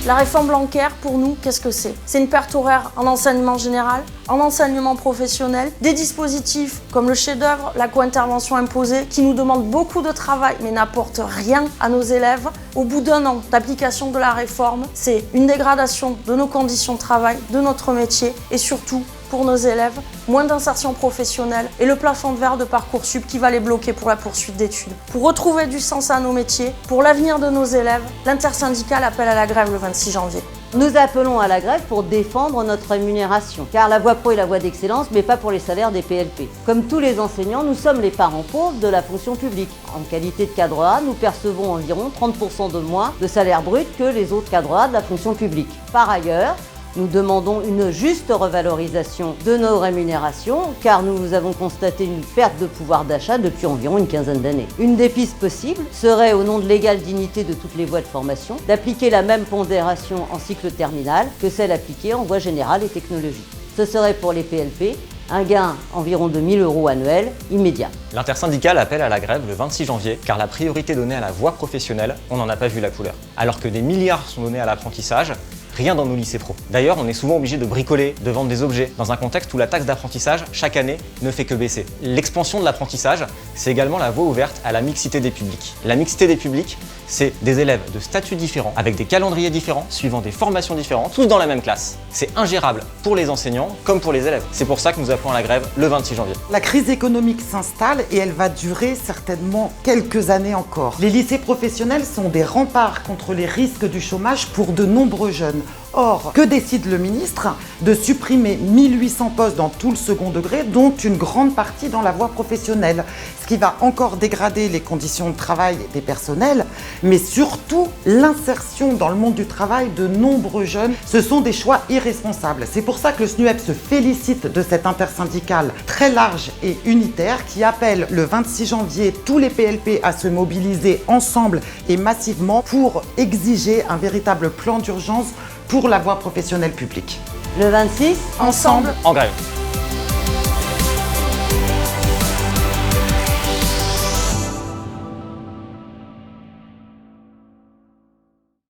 La réforme Blanquer, pour nous, qu'est-ce que c'est? C'est une perte horaire en enseignement général, en enseignement professionnel, des dispositifs comme le chef-d'œuvre, la co-intervention imposée, qui nous demandent beaucoup de travail mais n'apportent rien à nos élèves. Au bout d'un an d'application de la réforme, c'est une dégradation de nos conditions de travail, de notre métier et surtout, pour nos élèves, moins d'insertion professionnelle et le plafond de verre de Parcoursup qui va les bloquer pour la poursuite d'études. Pour retrouver du sens à nos métiers, pour l'avenir de nos élèves, l'intersyndicale appelle à la grève le 26 janvier. Nous appelons à la grève pour défendre notre rémunération, car la voie pro est la voie d'excellence, mais pas pour les salaires des PLP. Comme tous les enseignants, nous sommes les parents pauvres de la fonction publique. En qualité de cadre A, nous percevons environ 30% de moins de salaire brut que les autres cadres A de la fonction publique. Par ailleurs, nous demandons une juste revalorisation de nos rémunérations car nous avons constaté une perte de pouvoir d'achat depuis environ une quinzaine d'années. Une des pistes possibles serait, au nom de l'égale dignité de toutes les voies de formation, d'appliquer la même pondération en cycle terminal que celle appliquée en voie générale et technologique. Ce serait pour les PLP un gain environ de 1 000 € annuels immédiat. L'intersyndicale appelle à la grève le 26 janvier car la priorité donnée à la voie professionnelle, on n'en a pas vu la couleur. Alors que des milliards sont donnés à l'apprentissage, rien dans nos lycées pro. D'ailleurs, on est souvent obligé de bricoler, de vendre des objets, dans un contexte où la taxe d'apprentissage, chaque année, ne fait que baisser. L'expansion de l'apprentissage, c'est également la voie ouverte à la mixité des publics. La mixité des publics, c'est des élèves de statuts différents, avec des calendriers différents, suivant des formations différentes, tous dans la même classe. C'est ingérable pour les enseignants comme pour les élèves. C'est pour ça que nous appelons à la grève le 26 janvier. La crise économique s'installe et elle va durer certainement quelques années encore. Les lycées professionnels sont des remparts contre les risques du chômage pour de nombreux jeunes. Or, que décide le ministre? De supprimer 1800 postes dans tout le second degré, dont une grande partie dans la voie professionnelle, ce qui va encore dégrader les conditions de travail des personnels, mais surtout l'insertion dans le monde du travail de nombreux jeunes. Ce sont des choix irresponsables. C'est pour ça que le SNUEP se félicite de cette intersyndicale très large et unitaire qui appelle le 26 janvier tous les PLP à se mobiliser ensemble et massivement pour exiger un véritable plan d'urgence pour la voie professionnelle publique. Le 26, Ensemble, En grève.